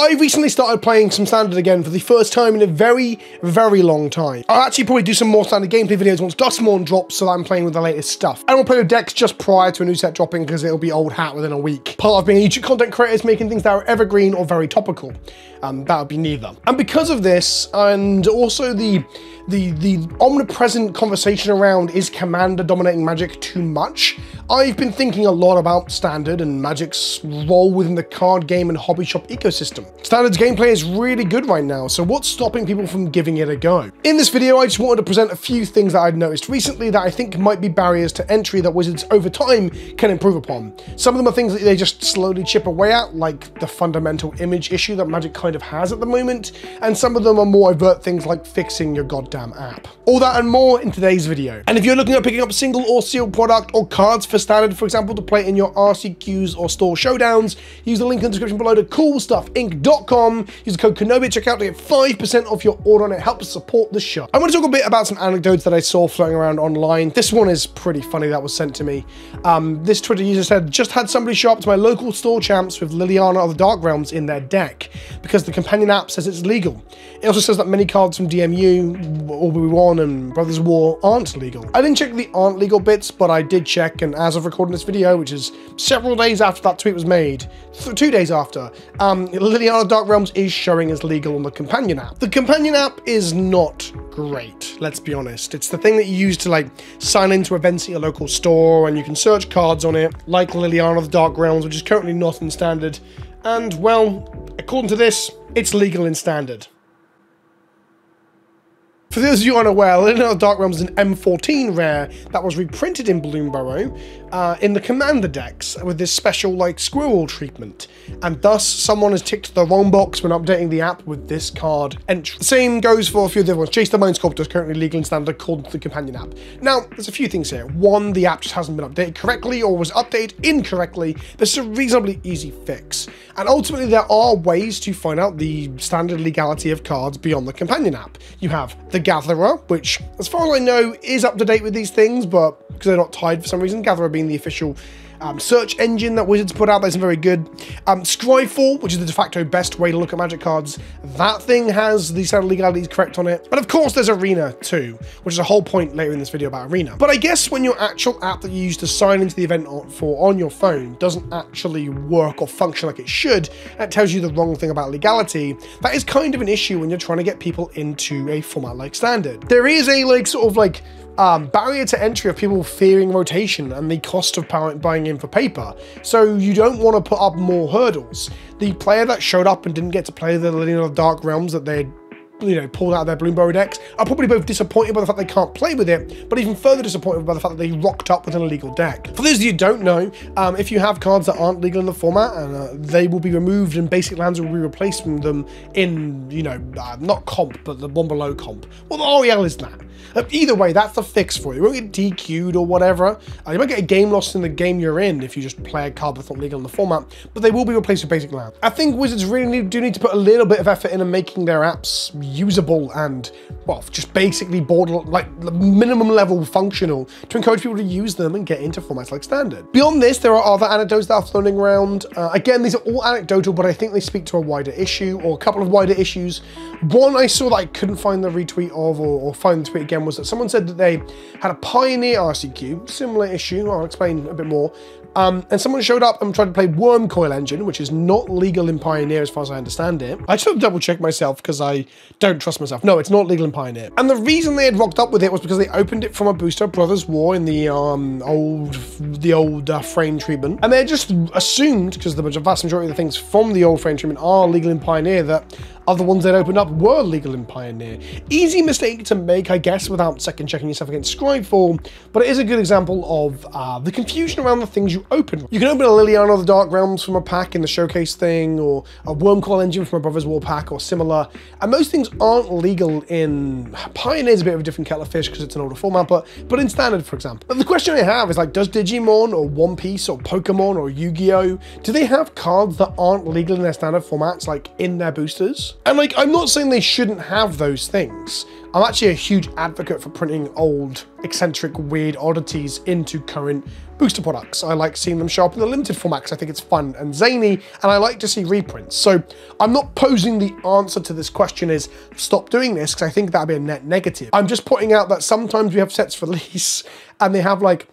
I recently started playing some Standard again for the first time in a very, very long time. I'll actually probably do some more Standard gameplay videos once Dustmorn drops so that I'm playing with the latest stuff. And we'll play with decks just prior to a new set dropping because it'll be old hat within a week. Part of being a YouTube content creator is making things that are evergreen or very topical. That would be neither. And because of this, and also the omnipresent conversation around is Commander dominating Magic too much, I've been thinking a lot about Standard and Magic's role within the card game and hobby shop ecosystem. Standard's gameplay is really good right now, so what's stopping people from giving it a go? In this video, I just wanted to present a few things that I'd noticed recently that I think might be barriers to entry that Wizards over time can improve upon. Some of them are things that they just slowly chip away at, like the fundamental image issue that Magic kind of has at the moment, and some of them are more overt things like fixing your goddamn app. All that and more in today's video. And if you're looking at picking up a single or sealed product or cards for Standard, for example, to play in your RCQs or store showdowns, use the link in the description below to coolstuffinc.com. Use the code Kenobi at checkout to get 5% off your order, and it helps support the show. I want to talk a bit about some anecdotes that I saw floating around online. This one is pretty funny that was sent to me. This Twitter user said, just had somebody show up to my local store champs with Liliana of the Dark Realms in their deck because the companion app says it's legal. It also says that many cards from DMU, All-We-One and Brothers War aren't legal. I didn't check the aren't legal bits, but I did check, and as of recording this video, which is several days after that tweet was made, 2 days after, Liliana of Dark Realms is showing as legal on the companion app. The companion app is not great, let's be honest. It's the thing that you use to like sign into events at your local store, and you can search cards on it, like Liliana of the Dark Realms, which is currently not in Standard. And well, according to this, it's legal in Standard. For those of you unaware, Liliana of the Dark Realms is an M14 rare that was reprinted in Bloomburrow in the Commander decks with this special like squirrel treatment, and thus someone has ticked the wrong box when updating the app with this card entry. The same goes for a few of the other ones. Chase the Mind Sculptor is currently legal in Standard according to the companion app. Now, there's a few things here. One, the app just hasn't been updated correctly or was updated incorrectly. This is a reasonably easy fix. And ultimately, there are ways to find out the standard legality of cards beyond the companion app. You have the Gatherer, which, as far as I know, is up to date with these things, but because they're not tied for some reason, Gatherer being the official search engine that Wizards put out that isn't very good. Scryfall, which is the de facto best way to look at Magic cards, that thing has the standard legalities correct on it. And of course there's Arena too, which is a whole point later in this video about Arena. But I guess when your actual app that you use to sign into the event on your phone doesn't actually work or function like it should, that tells you the wrong thing about legality. That is kind of an issue when you're trying to get people into a format like Standard. There is a barrier to entry of people fearing rotation and the cost of buying in for paper, so you don't want to put up more hurdles. The player that showed up and didn't get to play the Liliana of the Dark Realms that they pulled out of their Bloomburrow decks are probably both disappointed by the fact they can't play with it, but even further disappointed by the fact that they rocked up with an illegal deck. For those of you who don't know, if you have cards that aren't legal in the format, and they will be removed and basic lands will be replaced from them in, not comp, but the one below comp. Well, the REL is that. Either way, that's the fix for you. You won't get DQ'd or whatever. You might get a game lost in the game you're in if you just play a card that's not legal in the format, but they will be replaced with basic land. I think Wizards really do need to put a little bit of effort in making their apps usable and, well, just basically minimum level functional to encourage people to use them and get into formats like Standard. Beyond this, there are other anecdotes that are floating around. Again, these are all anecdotal, but I think they speak to a wider issue or a couple of wider issues. One I saw that I couldn't find the retweet of or find the tweet again was that someone said that they had a Pioneer RCQ, similar issue, I'll explain a bit more, and someone showed up and tried to play Worm Coil Engine, which is not legal in Pioneer as far as I understand it. I just had to double check myself because I don't trust myself. No, it's not legal in Pioneer. And the reason they had rocked up with it was because they opened it from a booster, Brothers War, in the old frame treatment, and they just assumed, because the vast majority of the things from the old frame treatment are legal in Pioneer, that other ones that opened up were legal in Pioneer. Easy mistake to make, I guess, without second checking yourself against Scryfall, but it is a good example of the confusion around the things you open. You can open a Liliana of the Dark Realms from a pack in the showcase thing, or a Worm Coil Engine from a Brothers War pack or similar, and those things aren't legal in Pioneer. Is a bit of a different kettle of fish because it's an older format, but in Standard, for example. But the question I have is, like, does Digimon or One Piece or Pokemon or Yu-Gi-Oh, do they have cards that aren't legal in their Standard formats, like in their boosters? else. And like, I'm not saying they shouldn't have those things. I'm actually a huge advocate for printing old, eccentric, weird oddities into current booster products. I like seeing them show up in the limited format because I think it's fun and zany, and I like to see reprints. So I'm not posing the answer to this question is stop doing this, because I think that'd be a net negative. I'm just pointing out that sometimes we have sets release and they have like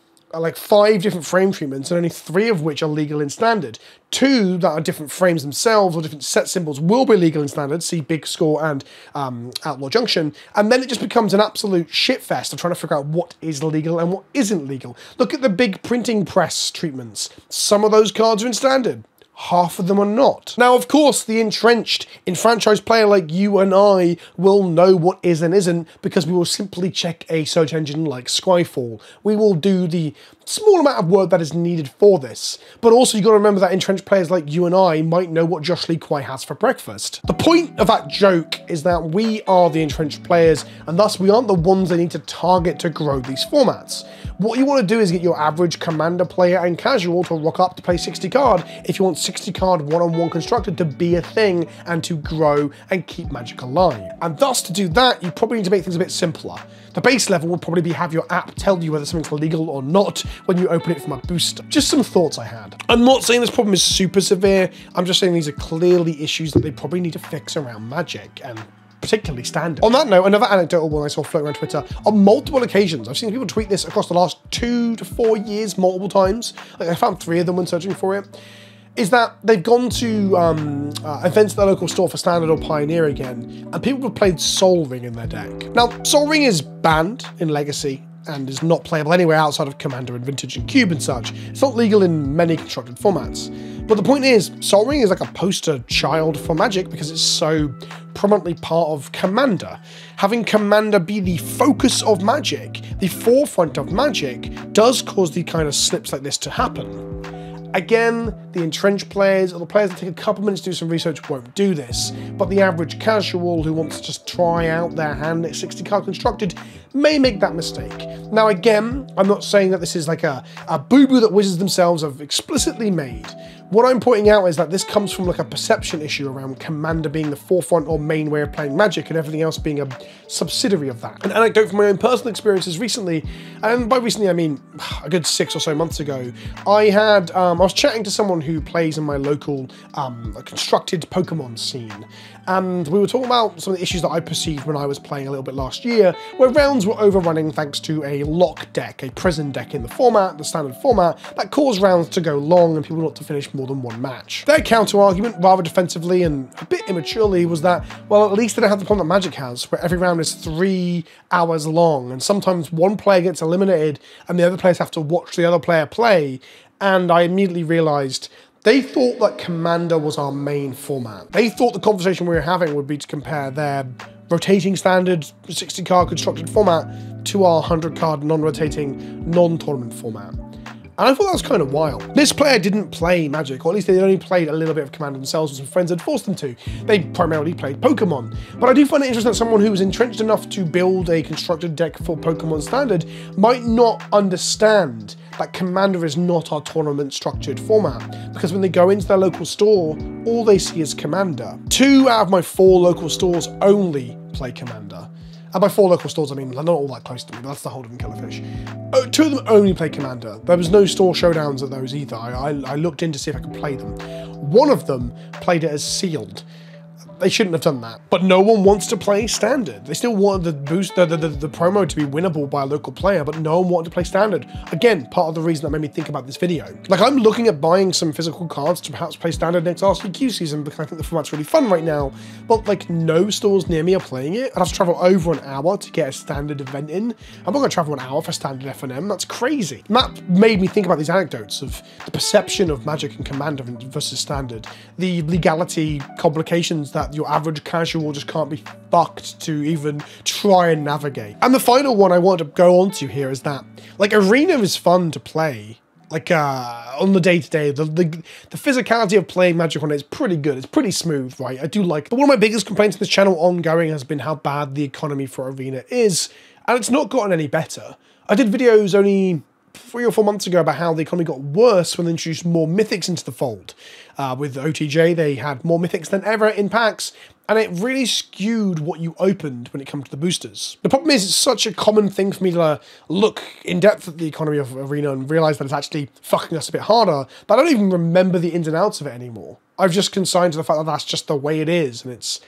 5 different frame treatments and only 3 of which are legal in standard. 2 that are different frames themselves or different set symbols will be legal in standard, see Big Score and Outlaw Junction, and then it just becomes an absolute shitfest of trying to figure out what is legal and what isn't legal. Look at the big printing press treatments. Some of those cards are in standard. Half of them are not. Now, of course, the entrenched, enfranchised player like you and I will know what is and isn't, because we will simply check a search engine like Skyfall. We will do the small amount of work that is needed for this. But also, you've got to remember that entrenched players like you and I might know what Josh Lee Kwai has for breakfast. The point of that joke is that we are the entrenched players, and thus we aren't the ones they need to target to grow these formats. What you want to do is get your average commander player and casual to rock up to play 60 card if you want 60 card one-on-one constructed to be a thing and to grow and keep Magic alive. And thus, to do that, you probably need to make things a bit simpler. The base level would probably be have your app tell you whether something's legal or not when you open it from a booster. Just some thoughts I had. I'm not saying this problem is super severe, I'm just saying these are clearly issues that they probably need to fix around Magic, and particularly standard. On that note, another anecdotal one I saw floating around Twitter, on multiple occasions, I've seen people tweet this across the last 2 to 4 years multiple times, like I found 3 of them when searching for it, is that they've gone to events at their local store for Standard or Pioneer again, and people have played Sol Ring in their deck. Now, Sol Ring is banned in Legacy, and is not playable anywhere outside of Commander and Vintage and Cube and such. It's not legal in many constructed formats. But the point is, Sol Ring is like a poster child for Magic because it's so prominently part of Commander. Having Commander be the focus of Magic, the forefront of Magic, does cause the kind of slips like this to happen. Again, the entrenched players, or the players that take a couple minutes to do some research, won't do this, but the average casual who wants to just try out their hand at 60 card constructed may make that mistake. Now again, I'm not saying that this is like a boo-boo that Wizards themselves have explicitly made. What I'm pointing out is that this comes from like a perception issue around Commander being the forefront or main way of playing Magic and everything else being a subsidiary of that. An anecdote from my own personal experiences recently, and by recently I mean a good 6 or so months ago, I was chatting to someone who plays in my local constructed Pokemon scene, and we were talking about some of the issues that I perceived when I was playing a little bit last year, where rounds were overrunning thanks to a lock deck, a prison deck in the format, the standard format, that caused rounds to go long and people not to finish more than one match. Their counter-argument, rather defensively and a bit immaturely, was that, well, at least they don't have the problem that Magic has, where every round is 3 hours long, and sometimes one player gets eliminated and the other players have to watch the other player play, and I immediately realised they thought that Commander was our main format. They thought the conversation we were having would be to compare their rotating standard 60 card constructed format to our 100 card non-rotating non-tournament format. And I thought that was kind of wild. This player didn't play Magic, or at least they only played a little bit of Commander themselves, and some friends had forced them to. They primarily played Pokemon. But I do find it interesting that someone who was entrenched enough to build a constructed deck for Pokemon Standard might not understand that Commander is not our tournament structured format, because when they go into their local store, all they see is Commander. 2 out of my 4 local stores only play Commander. And by 4 local stores, I mean, they're not all that close to me, but that's the whole different Killerfish. 2 of them only play Commander. There was no store showdowns at those either. I looked in to see if I could play them. 1 of them played it as sealed. They shouldn't have done that. But no one wants to play Standard. They still wanted the boost, the promo to be winnable by a local player, but no one wanted to play Standard. Again, part of the reason that made me think about this video. Like, I'm looking at buying some physical cards to perhaps play Standard next RCQ season because I think the format's really fun right now, but like no stores near me are playing it. I'd have to travel over an hour to get a Standard event in. I'm not going to travel an hour for Standard FNM. That's crazy. And that made me think about these anecdotes of the perception of Magic and Commander versus Standard, the legality complications that your average casual just can't be fucked to even try and navigate. And the final one I want to go on to here is that, like, Arena is fun to play. Like, on the day-to-day, the physicality of playing Magic on it is pretty good. It's pretty smooth, right? I do like it. But one of my biggest complaints on this channel ongoing has been how bad the economy for Arena is, and it's not gotten any better. I did videos only 3 or 4 months ago about how the economy got worse when they introduced more mythics into the fold. With OTJ, they had more mythics than ever in packs, and it really skewed what you opened when it comes to the boosters. The problem is, it's such a common thing for me to look in depth at the economy of Arena and realise that it's actually fucking us a bit harder, that I don't even remember the ins and outs of it anymore. I've just consigned to the fact that that's just the way it is, and it's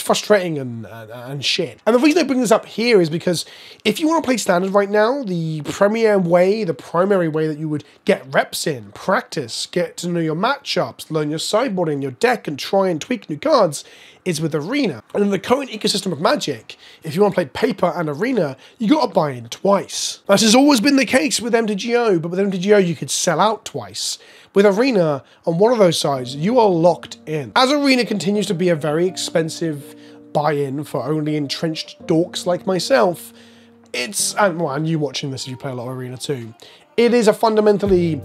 frustrating and shit. And the reason I bring this up here is because if you want to play Standard right now, the primary way that you would get reps in, practice, get to know your matchups, learn your sideboarding, your deck, and try and tweak new cards is with Arena. And in the current ecosystem of Magic, if you want to play Paper and Arena, you got to buy in twice. That has always been the case with MTGO, but with MTGO you could sell out twice. With Arena, on one of those sides, you are locked in. As Arena continues to be a very expensive buy-in for only entrenched dorks like myself, and you watching this if you play a lot of Arena too, it is a fundamentally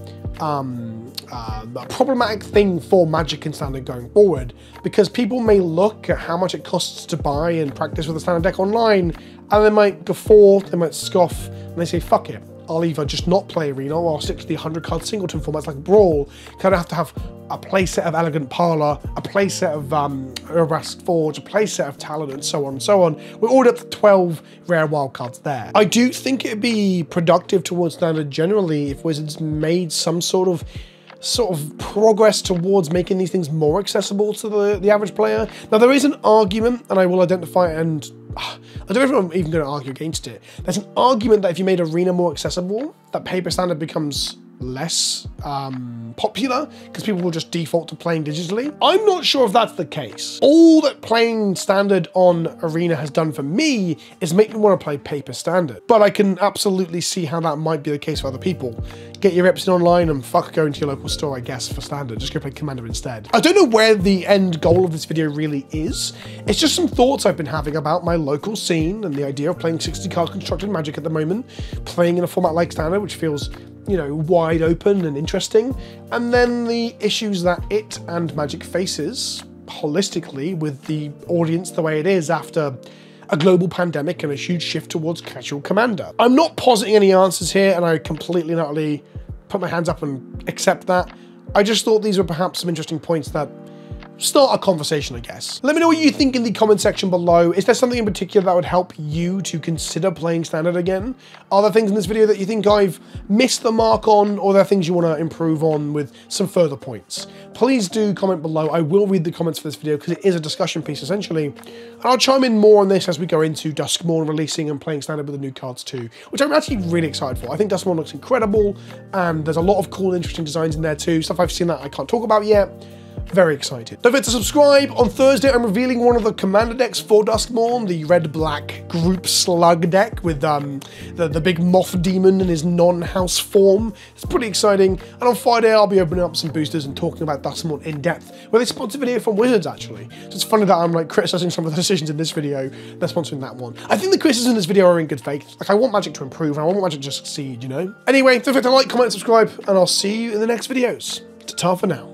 problematic thing for Magic and Standard going forward, because people may look at how much it costs to buy and practice with a Standard deck online, and they might guffaw, they might scoff, and they say, fuck it. I'll either just not play Arena or I'll stick to the 100-card singleton formats like Brawl. Kind of have to have a playset of Elegant Parlor, a playset of Urask Forge, a playset of Talon, and so on and so on. We're already up to 12 rare wildcards there. I do think it'd be productive towards Standard generally if Wizards made some sort of progress towards making these things more accessible to the average player. Now, there is an argument, and I will identify it, and I don't know if I'm even going to argue against it. There's an argument that if you made Arena more accessible, that Paper Standard becomes less popular because people will just default to playing digitally. I'm not sure if that's the case. All that playing Standard on Arena has done for me is make me want to play Paper Standard. But I can absolutely see how that might be the case for other people. Get your reps in online and fuck going to your local store, I guess, for Standard. Just go play Commander instead. I don't know where the end goal of this video really is. It's just some thoughts I've been having about my local scene and the idea of playing 60-card constructed Magic at the moment, playing in a format like Standard, which feels, you know, wide open and interesting, and then the issues that it and Magic faces holistically with the audience the way it is after a global pandemic and a huge shift towards casual Commander. I'm not positing any answers here, and I completely and utterly put my hands up and accept that. I just thought these were perhaps some interesting points that start a conversation, I guess. Let me know what you think in the comment section below. Is there something in particular that would help you to consider playing Standard again? Are there things in this video that you think I've missed the mark on, or are there things you want to improve on with some further points? Please do comment below. I will read the comments for this video because it is a discussion piece essentially, and I'll chime in more on this as we go into Duskmourn releasing and playing Standard with the new cards too, which I'm actually really excited for. I think Duskmourn looks incredible, and there's a lot of cool, interesting designs in there too. Stuff I've seen that I can't talk about yet. Very excited. Don't forget to subscribe. On Thursday, I'm revealing one of the Commander decks for Duskmourn, the red-black group slug deck with the big moth demon in his non-house form. It's pretty exciting. And on Friday, I'll be opening up some boosters and talking about Duskmourn in depth with a sponsored video from Wizards, actually. So it's funny that I'm like criticizing some of the decisions in this video. They're sponsoring that one. I think the criticisms in this video are in good faith. Like, I want Magic to improve, and I want Magic to succeed, you know? Anyway, don't forget to like, comment, subscribe, and I'll see you in the next videos. Ta-ta for now.